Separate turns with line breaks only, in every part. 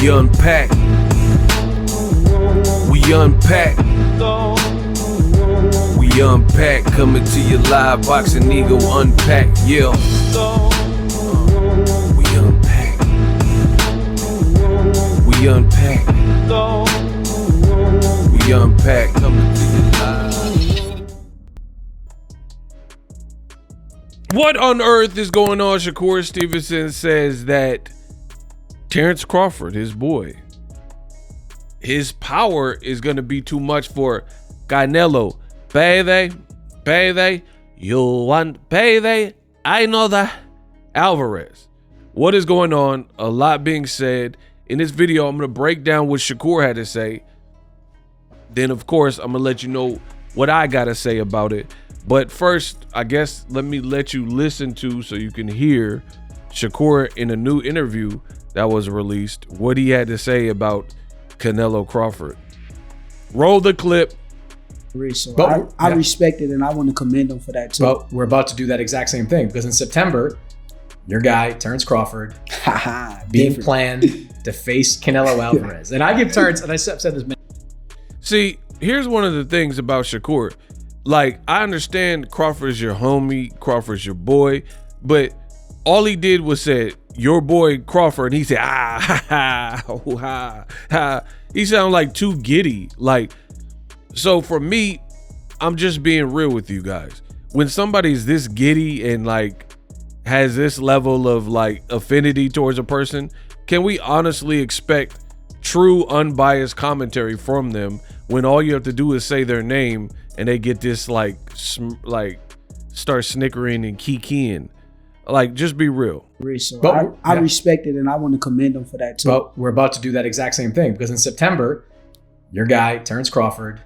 We unpack. We unpack. We unpack. Coming to your live boxing ego unpack. Yeah. We unpack. We unpack. We unpack. Coming to your live. What on earth is going on? Shakur Stevenson says that Terrence Crawford, his boy, his power is going to be too much for Canelo. Baby, you want baby? I know that. Alvarez. What is going on? A lot being said. In this video, I'm going to break down what Shakur had to say. Then, of course, I'm going to let you know what I got to say about it. But first, I guess, let me let you listen to, so you can hear Shakur in a new interview that was released, what he had to say about Canelo Crawford. Roll the clip.
So I respect it, and I want to commend him for that too.
But we're about to do that exact same thing, because in September, your guy, Terrence Crawford, being planned to face Canelo Alvarez. And I give Terrence, and I've said this many.
See, here's one of the things about Shakur. Like, I understand Crawford's your homie, Crawford's your boy, but all he did was say, your boy Crawford, and he said, ha. He sounded like too giddy. Like, so for me, I'm just being real with you guys. When somebody's this giddy and like has this level of like affinity towards a person, can we honestly expect true unbiased commentary from them when all you have to do is say their name and they get this like start snickering and kikiing? Like, just be real.
So I respect it, and I want to commend him for that too.
But we're about to do that exact same thing, because in September, your guy, Terrence Crawford,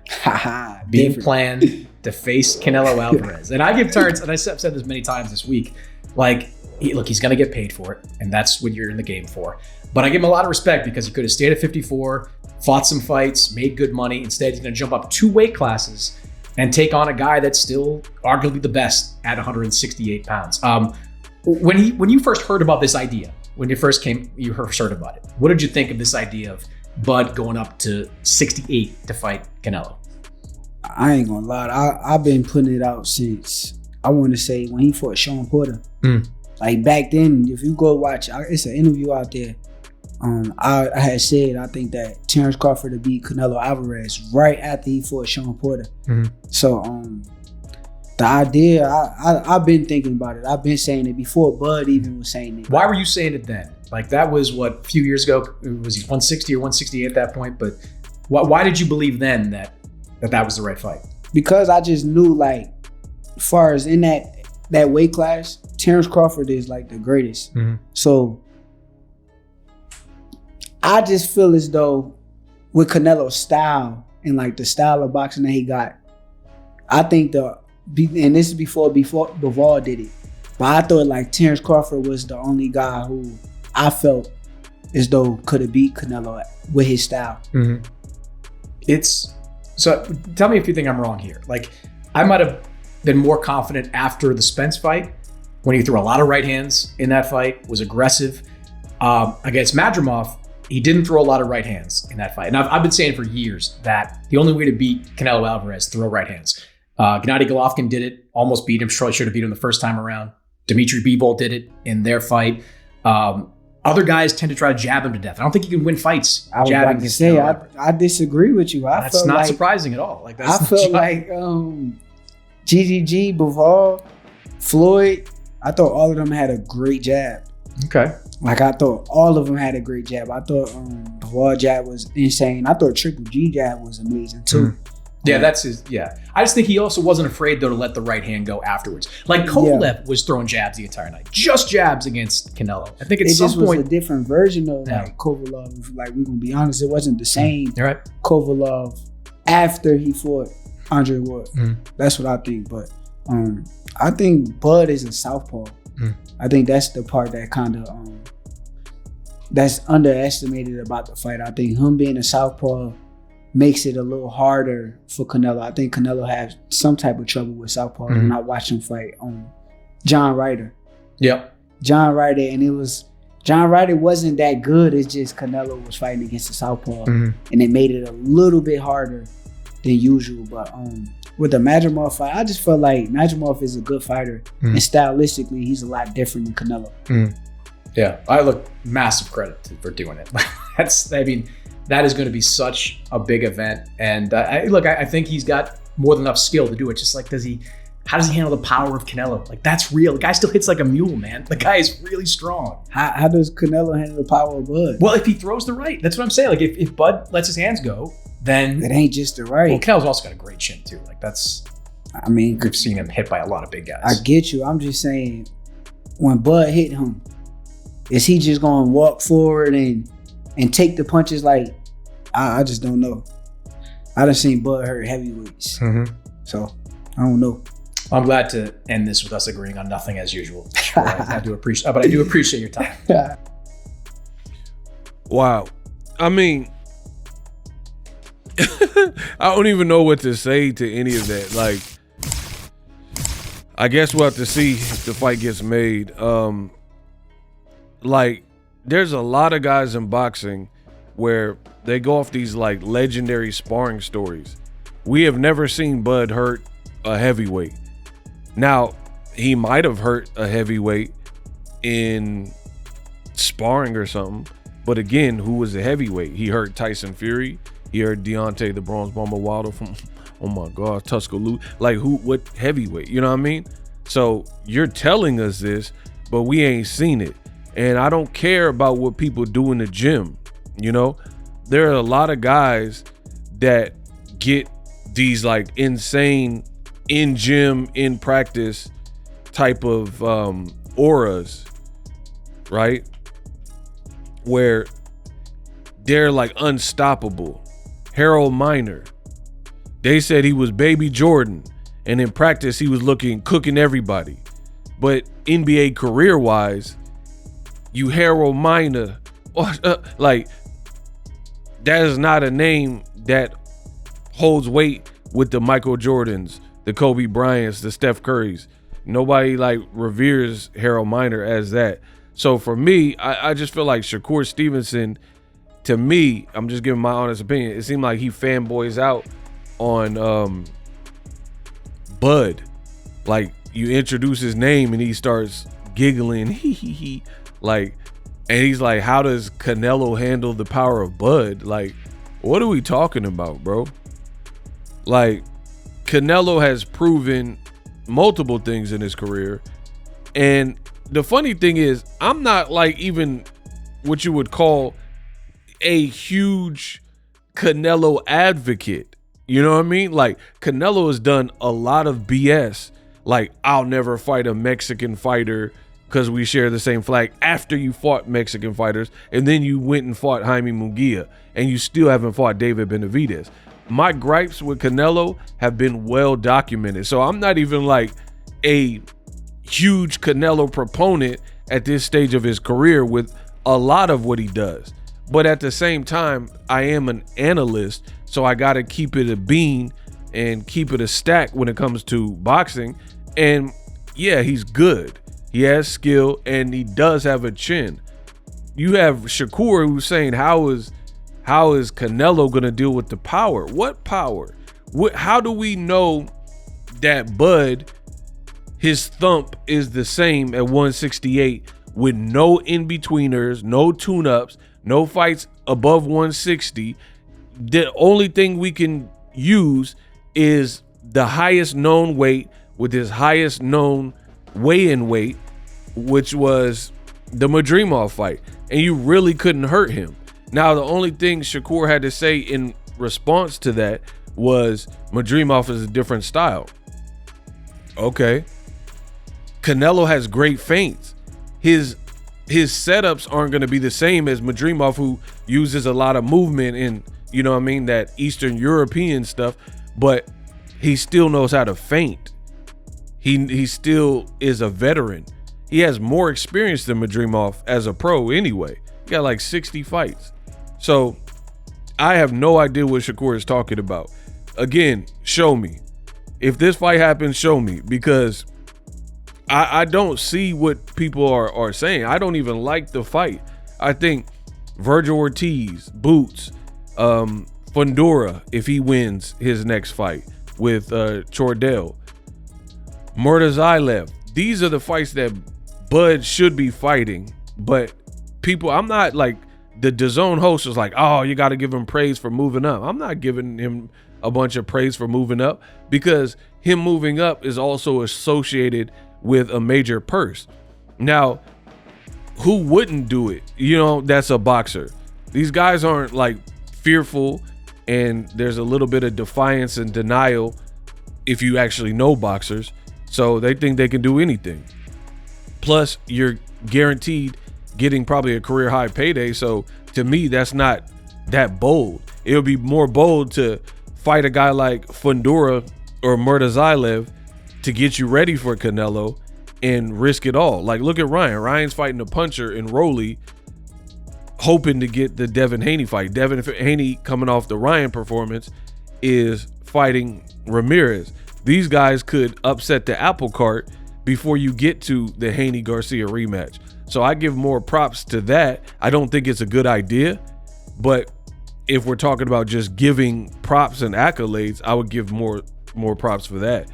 being planned to face Canelo Alvarez. And I give Terrence, and I've said this many times this week, like, look, he's going to get paid for it, and that's what you're in the game for. But I give him a lot of respect, because he could have stayed at 54, fought some fights, made good money. Instead, he's going to jump up 2 weight classes and take on a guy that's still arguably the best at 168 pounds. When you first heard about this idea, when you first heard about it, what did you think of this idea of Bud going up to 68 to fight Canelo?
I ain't gonna lie, I've been putting it out since, I want to say, when he fought Sean Porter. Like, back then, if you go watch, it's an interview out there. I had said I think that Terrence Crawford would beat Canelo Alvarez right after he fought Sean Porter. So the idea, I've been thinking about it. I've been saying it before Bud even was saying it.
Why were you saying it then? Like, that was what, a few years ago? Was he 160 or 168 at that point? But why did you believe then that was the right fight?
Because I just knew, like, as far as in that weight class, Terrence Crawford is like the greatest. So I just feel as though with Canelo's style and like the style of boxing that he got, I think and this is before Bivol did it, but I thought like Terrence Crawford was the only guy who I felt as though could have beat Canelo with his style.
So tell me if you think I'm wrong here. Like, I might have been more confident after the Spence fight, when he threw a lot of right hands in that fight, was aggressive. Against Madrimov, he didn't throw a lot of right hands in that fight. And I've been saying for years that the only way to beat Canelo Alvarez, throw right hands. Gennady Golovkin did it, almost beat him, should have beat him the first time around. Dmitry Bivol did it in their fight. Other guys tend to try to jab him to death. I don't think you can win fights.
I was about to say, I disagree with you.
That's not surprising at all. Like,
I felt like GGG, Bivol, Floyd, I thought all of them had a great jab.
Okay.
Like, I thought all of them had a great jab. I thought Bivol jab was insane. I thought Triple G jab was amazing too.
Yeah, that's his. Yeah, I just think he also wasn't afraid though to let the right hand go afterwards. Like, Kovalev was throwing jabs the entire night, just jabs against Canelo. I think at some point
was a different version of like Kovalev. Like, we're gonna be honest, it wasn't the same.
You're right.
Kovalev after he fought Andre Ward. That's what I think. But I think Bud is a southpaw. I think that's the part that kind of that's underestimated about the fight. I think him being a southpaw makes it a little harder for Canelo. I think Canelo has some type of trouble with southpaw. And I watched him fight John Ryder.
Yep.
John Ryder, and it was John Ryder wasn't that good. It's just Canelo was fighting against the southpaw, and it made it a little bit harder than usual. But with the Madrimov fight, I just felt like Madrimov is a good fighter, and stylistically, he's a lot different than Canelo.
Yeah, I look massive credit for doing it. That is going to be such a big event, and I think he's got more than enough skill to do it. Just like, how does he handle the power of Canelo? Like, that's real. The guy still hits like a mule, man. The guy is really strong.
How does Canelo handle the power of Bud?
Well, if he throws the right, that's what I'm saying. Like, if Bud lets his hands go, then
it ain't just the right.
Well, Canelo's also got a great chin too. Like, we've seen him hit by a lot of big guys.
I get you. I'm just saying, when Bud hit him, is he just gonna walk forward and take the punches? Like, I just don't know. I done seen Bud hurt heavyweights, so I don't know.
I'm glad to end this with us agreeing on nothing as usual. I do appreciate your time.
Wow. I mean, I don't even know what to say to any of that. Like, I guess we'll have to see if the fight gets made. Like, there's a lot of guys in boxing where they go off these like legendary sparring stories. We have never seen Bud hurt a heavyweight. Now, he might have hurt a heavyweight in sparring or something, but again, who was a heavyweight? He hurt Tyson Fury. He hurt Deontay the Bronze Bomber Wilder from, oh my God, Tuscaloosa. Like, what heavyweight? You know what I mean? So you're telling us this, but we ain't seen it. And I don't care about what people do in the gym. You know, there are a lot of guys that get these like insane in gym, in practice type of auras, right? Where they're like unstoppable. Harold Miner, they said he was Baby Jordan, and in practice he was cooking everybody. But NBA career wise, you Harold Miner, like, that is not a name that holds weight with the Michael Jordans, the Kobe Bryants, the Steph Currys. Nobody like reveres Harold Miner as that. So for me, I just feel like Shakur Stevenson, to me, I'm just giving my honest opinion, it seemed like he fanboys out on Bud. Like, you introduce his name and he starts giggling, like, and he's like, how does Canelo handle the power of Bud? Like, what are we talking about, bro? Like, Canelo has proven multiple things in his career. And the funny thing is, I'm not like even what you would call a huge Canelo advocate. You know what I mean? Like, Canelo has done a lot of BS. Like, I'll never fight a Mexican fighter because we share the same flag, after you fought Mexican fighters, and then you went and fought Jaime Munguia, and you still haven't fought David Benavidez. My gripes with Canelo have been well documented. So I'm not even like a huge Canelo proponent at this stage of his career with a lot of what he does. But at the same time, I am an analyst, so I got to keep it a bean and keep it a stack when it comes to boxing. And yeah, he's good. He has skill, and he does have a chin. You have Shakur who's saying, how is Canelo going to deal with the power? What power? How do we know that Bud, his thump is the same at 168 with no in-betweeners, no tune-ups, no fights above 160? The only thing we can use is the highest known weight with his highest known weigh-in weight, which was the Madrimov fight. And you really couldn't hurt him. Now, the only thing Shakur had to say in response to that was Madrimov is a different style. Okay. Canelo has great feints. His setups aren't going to be the same as Madrimov, who uses a lot of movement and, you know what I mean, that Eastern European stuff, but he still knows how to feint. He still is a veteran. He has more experience than Madrimov as a pro anyway. He got like 60 fights. So I have no idea what Shakur is talking about. Again, show me. If this fight happens, show me, because I don't see what people are saying. I don't even like the fight. I think Virgil Ortiz, Boots, Fundora, if he wins his next fight with Chordell, Murtazaev, these are the fights that Bud should be fighting. But people, I'm not like the DAZN host is like, oh, you got to give him praise for moving up. I'm not giving him a bunch of praise for moving up, because him moving up is also associated with a major purse. Now, who wouldn't do it? You know, that's a boxer. These guys aren't like fearful, and there's a little bit of defiance and denial if you actually know boxers. So they think they can do anything. Plus, you're guaranteed getting probably a career high payday. So to me, that's not that bold. It would be more bold to fight a guy like Fundora or Murtazaev to get you ready for Canelo and risk it all. Like, look at Ryan. Ryan's fighting a puncher in Rolly, hoping to get the Devin Haney fight. Devin Haney, coming off the Ryan performance, is fighting Ramirez. These guys could upset the apple cart before you get to the Haney Garcia rematch. So I give more props to that. I don't think it's a good idea, but if we're talking about just giving props and accolades, I would give more props for that.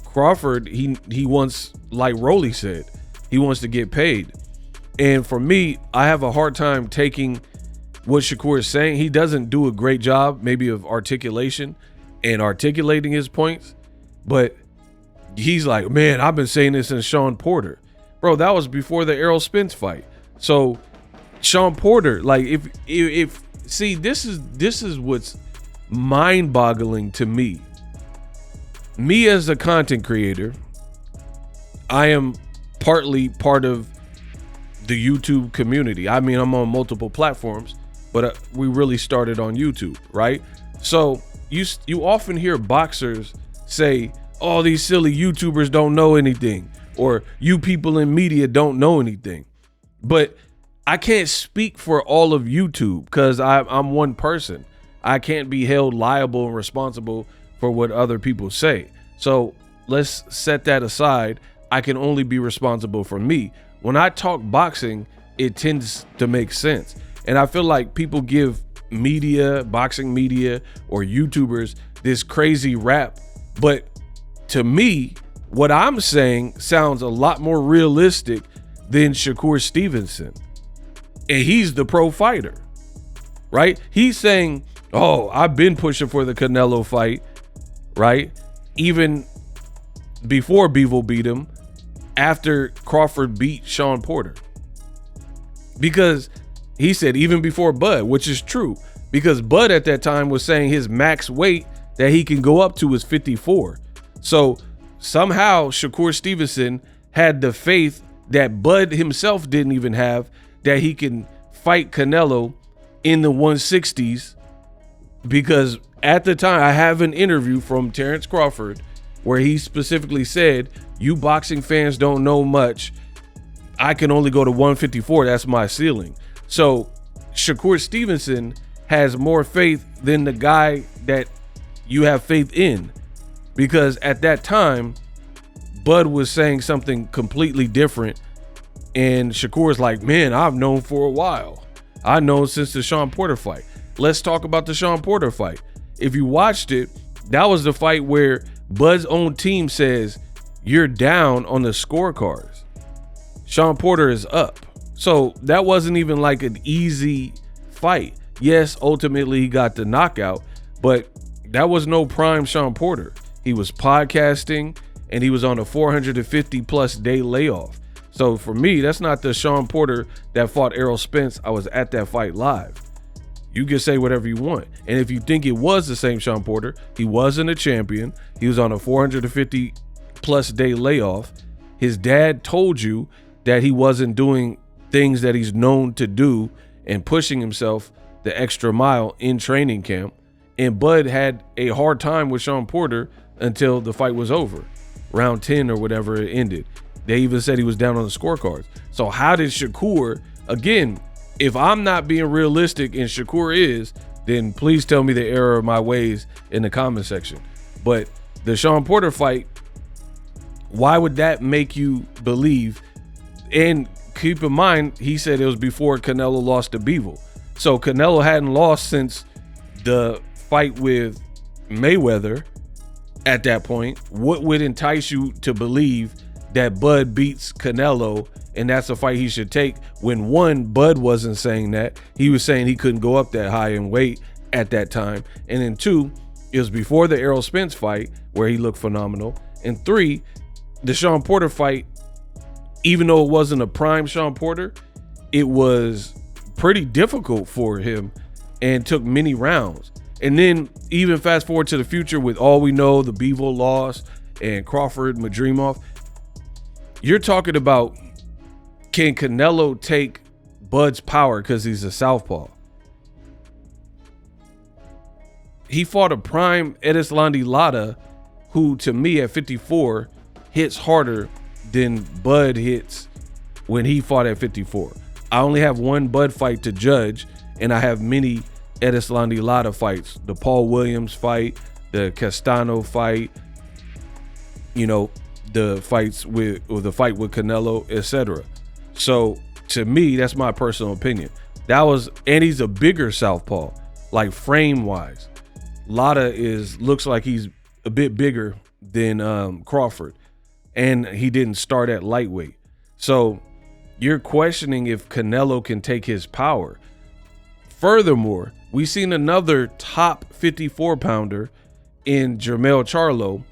Crawford, he wants, like Rolly said, he wants to get paid. And for me, I have a hard time taking what Shakur is saying. He doesn't do a great job maybe of articulation and articulating his points, but he's like, man, I've been saying this since Sean Porter. Bro, that was before the Errol Spence fight. So Sean Porter, like, if see, this is what's mind-boggling to me. Me as a content creator, I am partly part of the YouTube community. I mean, I'm on multiple platforms, but we really started on YouTube, right? So you often hear boxers say, oh, these silly YouTubers don't know anything, or you people in media don't know anything. But I can't speak for all of YouTube, because I'm one person. I can't be held liable and responsible for what other people say. So let's set that aside. I can only be responsible for me. When I talk boxing, it tends to make sense. And I feel like people give media, boxing media, or YouTubers this crazy rap. But to me, what I'm saying sounds a lot more realistic than Shakur Stevenson. And he's the pro fighter, right? He's saying, oh, I've been pushing for the Canelo fight, right? Even before Bivol beat him, after Crawford beat Sean Porter. Because he said even before Bud, which is true, because Bud at that time was saying his max weight that he can go up to is 54. So somehow Shakur Stevenson had the faith that Bud himself didn't even have, that he can fight Canelo in the 160s. Because at the time, I have an interview from Terrence Crawford where he specifically said, you boxing fans don't know much. I can only go to 154. That's my ceiling. So Shakur Stevenson has more faith than the guy that you have faith in. Because at that time, Bud was saying something completely different. And Shakur's like, man, I've known for a while. I've known since the Sean Porter fight. Let's talk about the Sean Porter fight. If you watched it, that was the fight where Bud's own team says, you're down on the scorecards. Sean Porter is up. So that wasn't even like an easy fight. Yes, ultimately he got the knockout, but that was no prime Sean Porter. He was podcasting and he was on a 450 plus day layoff. So for me, that's not the Sean Porter that fought Errol Spence. I was at that fight live. You can say whatever you want. And if you think it was the same Sean Porter, he wasn't a champion. He was on a 450 plus day layoff. His dad told you that he wasn't doing things that he's known to do and pushing himself the extra mile in training camp. And Bud had a hard time with Sean Porter until the fight was over. Round 10 or whatever it ended. They even said he was down on the scorecards. So how did Shakur, again, if I'm not being realistic and Shakur is, then please tell me the error of my ways in the comment section. But the Sean Porter fight Why would that make you believe? And keep in mind, he said it was before Canelo lost to Bivol. So Canelo hadn't lost since the fight with Mayweather at that point. What would entice you to believe that Bud beats Canelo and that's a fight he should take, when one, Bud wasn't saying that. He was saying he couldn't go up that high in weight at that time. And then two, it was before the Errol Spence fight where he looked phenomenal. And three, the Shawn Porter fight, even though it wasn't a prime Shawn Porter, it was pretty difficult for him and took many rounds. And then even fast forward to the future with all we know, the Bivol loss and Crawford, Madrimov, you're talking about, can Canelo take Bud's power because he's a southpaw? He fought a prime Erislandy Lara, who to me at 54 hits harder than Bud hits when he fought at 54. I only have one Bud fight to judge, and I have many Erislandy Lara fights. The Paul Williams fight, the Castano fight, you know, the fights with, or the fight with Canelo, etc. So to me, that's my personal opinion. That was, and he's a bigger southpaw, like frame wise. Lara looks like he's a bit bigger than Crawford, and he didn't start at lightweight. So you're questioning if Canelo can take his power. Furthermore, we've seen another top 54 pounder in Jermell Charlo,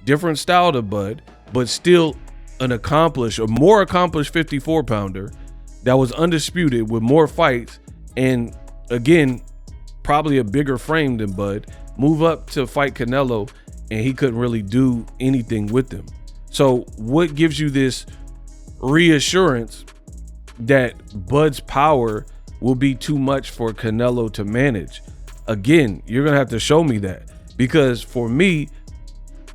different style to Bud, but still an accomplished, a more accomplished 54 pounder that was undisputed with more fights, and again, probably a bigger frame than Bud, move up to fight Canelo, and he couldn't really do anything with him. So what gives you this reassurance that Bud's power will be too much for Canelo to manage? Again, you're gonna have to show me that, because for me,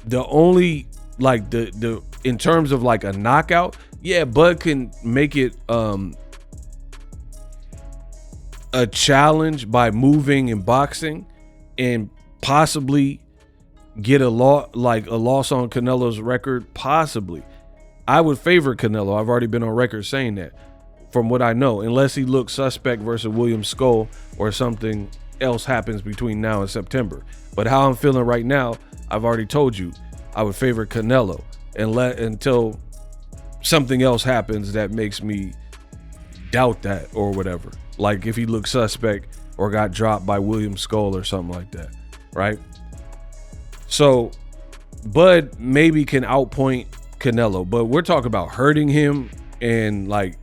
the only, like, the in terms of like a knockout, yeah, Bud can make it a challenge by moving and boxing and possibly get a loss on Canelo's record. Possibly. I would favor Canelo. I've already been on record saying that, from what I know, unless he looks suspect versus William Skull or something else happens between now and September. But how I'm feeling right now, I've already told you, I would favor Canelo, and until something else happens that makes me doubt that or whatever. Like if he looked suspect or got dropped by William Skull or something like that, right? So Bud maybe can outpoint Canelo, but we're talking about hurting him and like,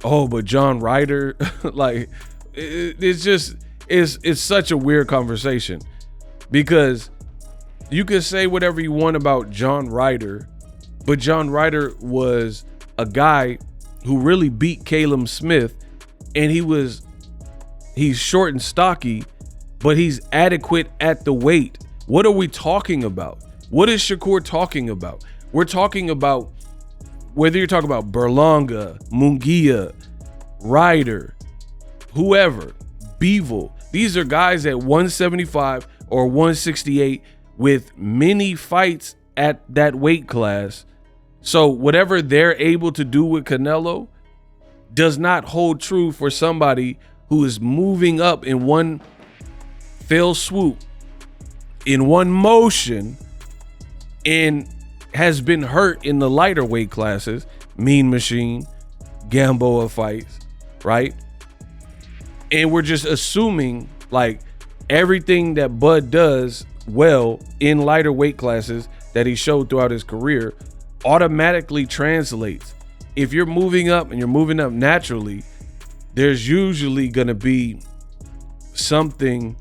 oh, but John Ryder, like it's such a weird conversation, because you can say whatever you want about John Ryder, but John Ryder was a guy who really beat Caleb Smith, and he's short and stocky, but he's adequate at the weight. What are we talking about? What is Shakur talking about? We're talking about, whether you're talking about Berlanga, Munguia, Ryder, whoever, Bivol, these are guys at 175 or 168 with many fights at that weight class. So whatever they're able to do with Canelo does not hold true for somebody who is moving up in one fell swoop, in one motion, and has been hurt in the lighter weight classes, Mean Machine, Gamboa fights, right? And we're just assuming like everything that Bud does well in lighter weight classes that he showed throughout his career automatically translates. If you're moving up and you're moving up naturally, there's usually going to be something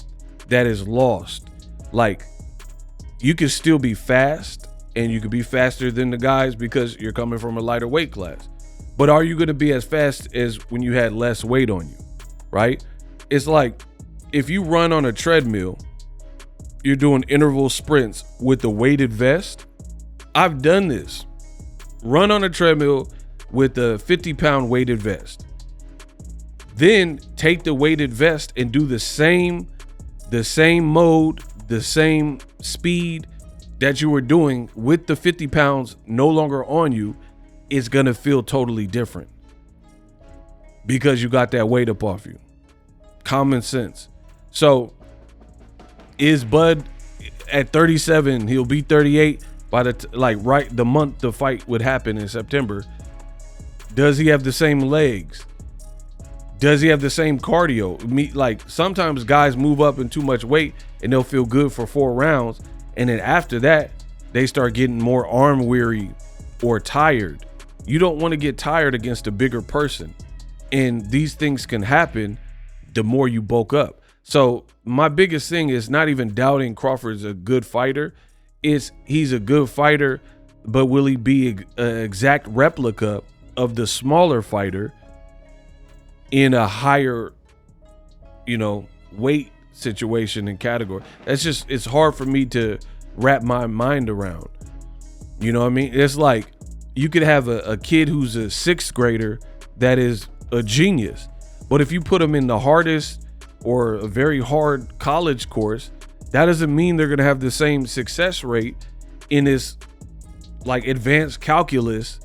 that is lost. Like, you can still be fast, and you could be faster than the guys because you're coming from a lighter weight class. But are you going to be as fast as when you had less weight on you, right? It's like if you run on a treadmill, you're doing interval sprints with the weighted vest. I've done this. Run on a treadmill with a 50-pound weighted vest. Then take the weighted vest and do the same mode, the same speed, that you were doing with the 50 pounds no longer on you is going to feel totally different because you got that weight up off you. Common sense. So is Bud at 37, he'll be 38 by the month the fight would happen in September. Does he have the same legs? Does he have the same cardio? Sometimes guys move up in too much weight and they'll feel good for 4 rounds. And then after that, they start getting more arm weary or tired. You don't want to get tired against a bigger person. And these things can happen the more you bulk up. So my biggest thing is not even doubting Crawford's a good fighter. He's a good fighter, but will he be an exact replica of the smaller fighter in a higher, weight situation and category? It's hard for me to wrap my mind around. You know what I mean? It's like you could have a kid who's a 6th grader that is a genius, but if you put him in the hardest or a very hard college course, that doesn't mean they're going to have the same success rate in this advanced calculus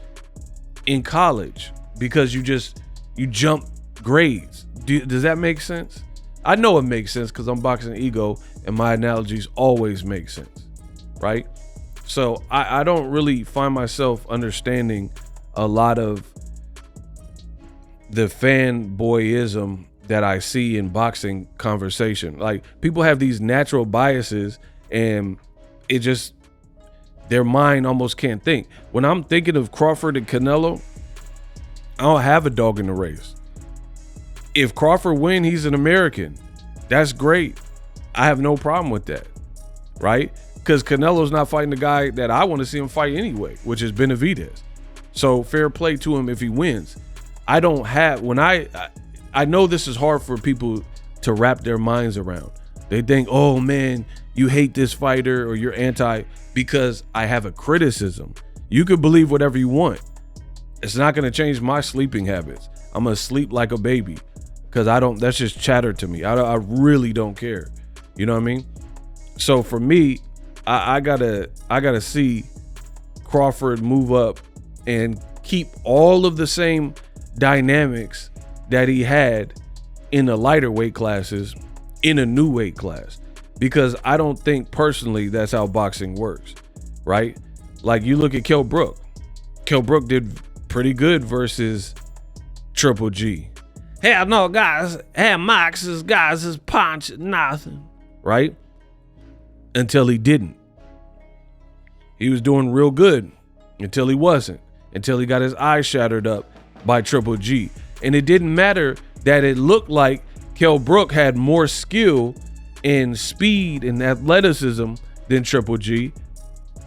in college because you jump grades. Does that make sense? I know it makes sense because I'm boxing ego and my analogies always make sense, right? So I don't really find myself understanding a lot of the fanboyism that I see in boxing conversation. Like, people have these natural biases and their mind almost can't think. When I'm thinking of Crawford and Canelo, I don't have a dog in the race. If Crawford win, he's an American. That's great. I have no problem with that, right? Because Canelo's not fighting the guy that I want to see him fight anyway, which is Benavidez. So fair play to him if he wins. I know this is hard for people to wrap their minds around. They think, oh man, you hate this fighter or you're anti because I have a criticism. You could believe whatever you want. It's not going to change my sleeping habits. I'm going to sleep like a baby because that's just chatter to me. I really don't care. You know what I mean? So for me, I gotta see Crawford move up and keep all of the same dynamics that he had in the lighter weight classes in a new weight class, because I don't think personally that's how boxing works, right? Like, you look at Kell Brook. Kell Brook did pretty good versus Triple G. Hell no, guys. Hell, Max's guys is punch nothing, right? Until he didn't. He was doing real good until he wasn't. Until he got his eyes shattered up by Triple G. And it didn't matter that it looked like Kell Brook had more skill and speed and athleticism than Triple G,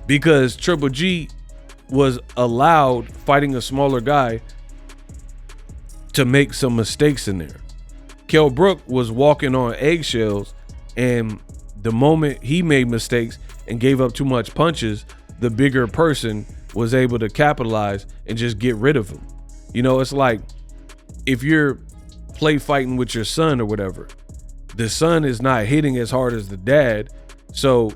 because Triple G was allowed, fighting a smaller guy, to make some mistakes in there. Kell Brook was walking on eggshells, and the moment he made mistakes and gave up too much punches, the bigger person was able to capitalize and just get rid of him. You know, it's like if you're play fighting with your son or whatever, the son is not hitting as hard as the dad, so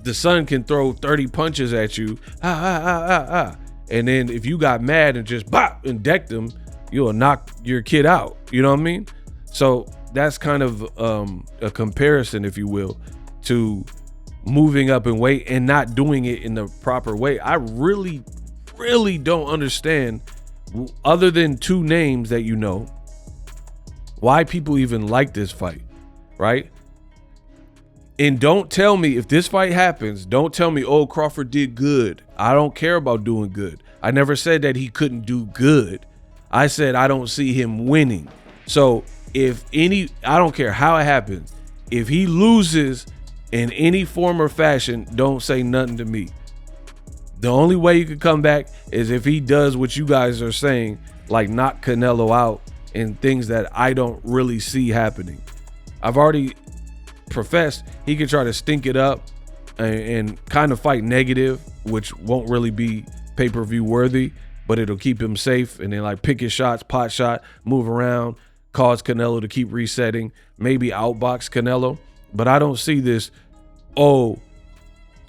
the son can throw 30 punches at you, and then if you got mad and just bop and decked him, you'll knock your kid out. You know what I mean? So that's kind of a comparison, if you will, to moving up in weight and not doing it in the proper way. I really don't understand, other than two names that you know, why people even like this fight, right? And don't tell me, if this fight happens, don't tell me, oh, Crawford did good. I don't care about doing good. I never said that he couldn't do good. I said I don't see him winning. So I don't care how it happens. If he loses in any form or fashion, don't say nothing to me. The only way you could come back is if he does what you guys are saying, like knock Canelo out and things that I don't really see happening. I've already professed he could try to stink it up and kind of fight negative, which won't really be pay-per-view worthy, but it'll keep him safe, and then like pick his shots, pot shot, move around, cause Canelo to keep resetting, maybe outbox Canelo. But I don't see this, oh,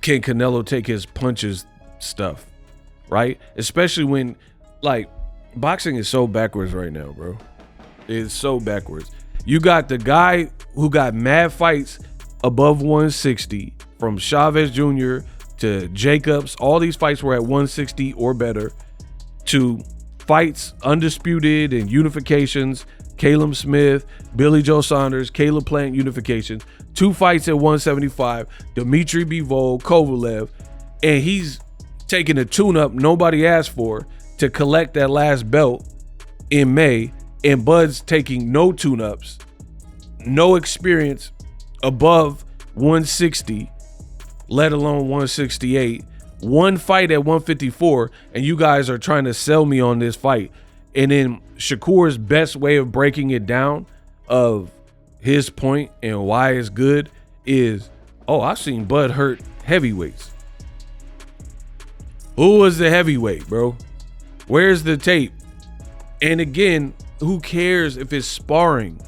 can Canelo take his punches stuff, right? Especially when, like, boxing is so backwards right now, bro. It's so backwards. You got the guy who got mad fights above 160, from Chavez Jr. to Jacobs. All these fights were at 160 or better, to fights undisputed and unifications. Caleb Smith, Billy Joe Saunders, Caleb Plant unifications. 2 fights at 175. Dmitry Bivol, Kovalev, and he's taking a tune-up nobody asked for to collect that last belt in May. And Bud's taking no tune-ups, no experience above 160, let alone 168. 1 fight at 154, and you guys are trying to sell me on this fight. And then Shakur's best way of breaking it down of his point and why it's good is, oh, I've seen Bud hurt heavyweights. Who was the heavyweight, bro? Where's the tape? And again, who cares if it's sparring?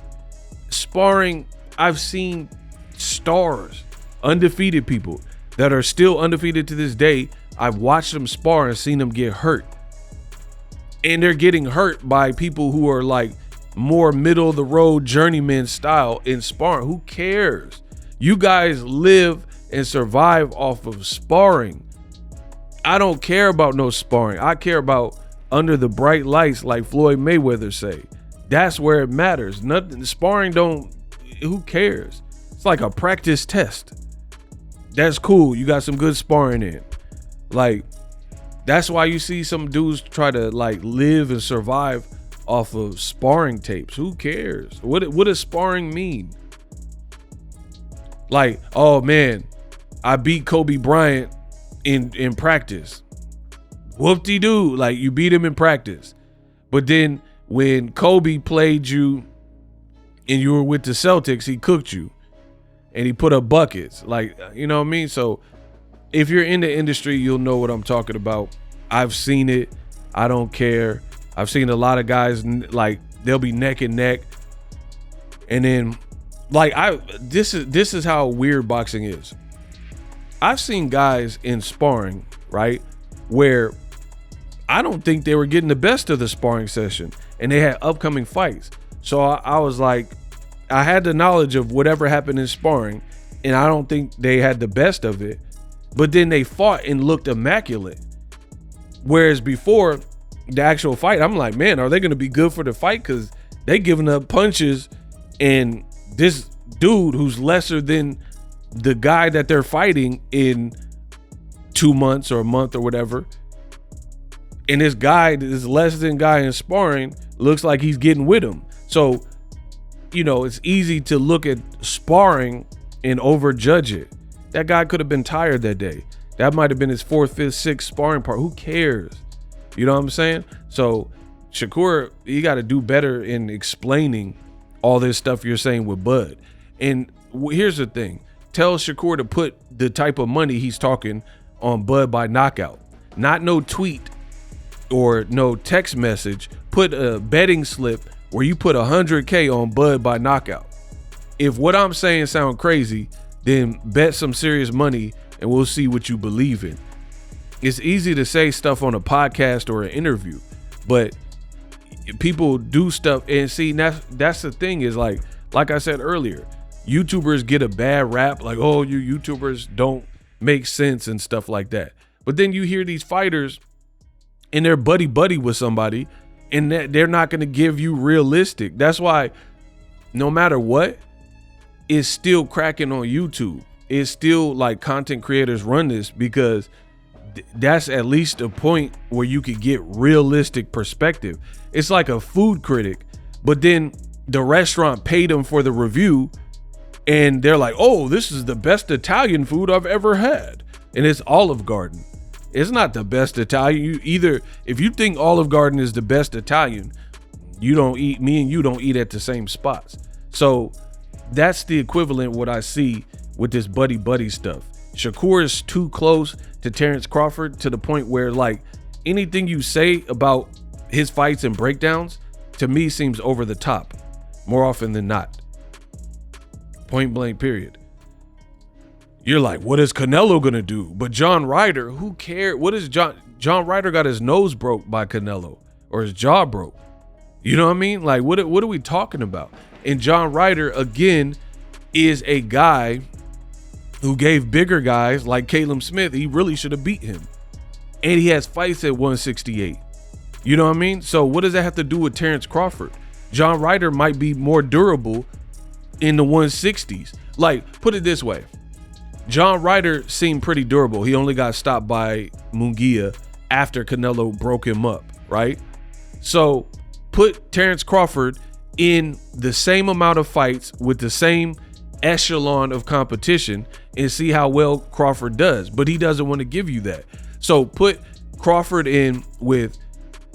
Sparring, I've seen stars, undefeated people that are still undefeated to this day. I've watched them spar and seen them get hurt. And they're getting hurt by people who are like more middle of the road journeyman style in sparring. Who cares? You guys live and survive off of sparring. I don't care about no sparring. I care about under the bright lights, like Floyd Mayweather say. That's where it matters. Nothing sparring don't, who cares? It's like a practice test. That's cool. You got some good sparring in. Like, that's why you see some dudes try to like live and survive off of sparring tapes. Who cares? What does sparring mean? Like, oh man, I beat Kobe Bryant in practice. Whoop-de-doo. Like, you beat him in practice. But then when Kobe played you and you were with the Celtics, he cooked you and he put up buckets. Like, you know what I mean? So if you're in the industry, you'll know what I'm talking about. I've seen it. I don't care. I've seen a lot of guys, like, they'll be neck and neck. And then, like, this is how weird boxing is. I've seen guys in sparring, right, where I don't think they were getting the best of the sparring session, and they had upcoming fights. So I was like, I had the knowledge of whatever happened in sparring, and I don't think they had the best of it. But then they fought and looked immaculate. Whereas before the actual fight, I'm like, man, are they going to be good for the fight? Because they giving up punches, and this dude who's lesser than the guy that they're fighting in 2 months or a month or whatever, and this guy, this less than guy in sparring, looks like he's getting with him. So, you know, it's easy to look at sparring and overjudge it. That guy could have been tired that day. That might have been his 4th, 5th, 6th sparring part. Who cares? You know what I'm saying? So Shakur, you got to do better in explaining all this stuff you're saying with Bud. And here's the thing. Tell Shakur to put the type of money he's talking on Bud by knockout. Not no tweet or no text message. Put a betting slip where you put $100K on Bud by knockout. If what I'm saying sound crazy, then bet some serious money and we'll see what you believe in. It's easy to say stuff on a podcast or an interview, but people do stuff. And see, that's the thing is, like I said earlier, YouTubers get a bad rap, like, oh, you YouTubers don't make sense and stuff like that. But then you hear these fighters and they're buddy with somebody, and they're not going to give you realistic. That's why no matter what, it's still cracking on YouTube. It's still like content creators run this because that's at least a point where you could get realistic perspective. It's like a food critic, but then the restaurant paid them for the review and they're like, oh, this is the best Italian food I've ever had. And it's Olive Garden. It's not the best Italian. If you think Olive Garden is the best Italian, you don't eat, me and you don't eat at the same spots. So that's the equivalent what I see with this buddy stuff. Shakur is too close to Terrence Crawford to the point where, like, anything you say about his fights and breakdowns to me seems over the top more often than not. Point blank, period. you're like, what is Canelo gonna do? But John Ryder, who cared? What is John Ryder got his nose broke by Canelo or his jaw broke? You know what I mean? Like, what are we talking about? And John Ryder, again, is a guy who gave bigger guys like Caleb Smith, he really should have beat him. And he has fights at 168. You know what I mean? So what does that have to do with Terrence Crawford? John Ryder might be more durable in the 160s. Like, put it this way. John Ryder seemed pretty durable. He only got stopped by Munguia after Canelo broke him up, right? So put Terrence Crawford in the same amount of fights with the same echelon of competition and see how well Crawford does. But he doesn't want to give you that. So put Crawford in with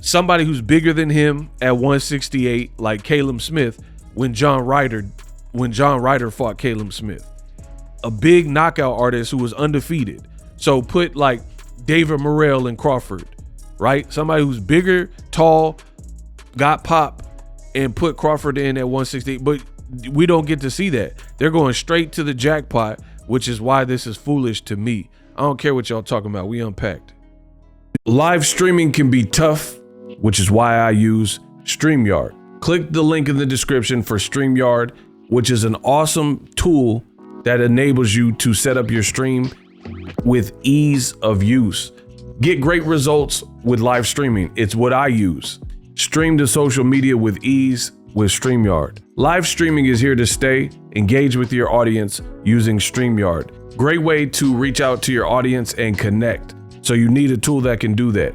somebody who's bigger than him at 168, like Caleb Smith, when John Ryder fought Caleb Smith, a big knockout artist who was undefeated. So put like David Morrell and Crawford, right? Somebody who's bigger, tall, got pop, and put Crawford in at 168. But we don't get to see that. They're going straight to the jackpot, which is why this is foolish to me. I don't care what y'all talking about. We unpacked. Live streaming can be tough, which is why I use StreamYard. Click the link in the description for StreamYard, which is an awesome tool that enables you to set up your stream with ease of use. Get great results with live streaming. It's what I use. Stream to social media with ease with StreamYard. Live streaming is here to stay. Engage with your audience using StreamYard. Great way to reach out to your audience and connect. So you need a tool that can do that.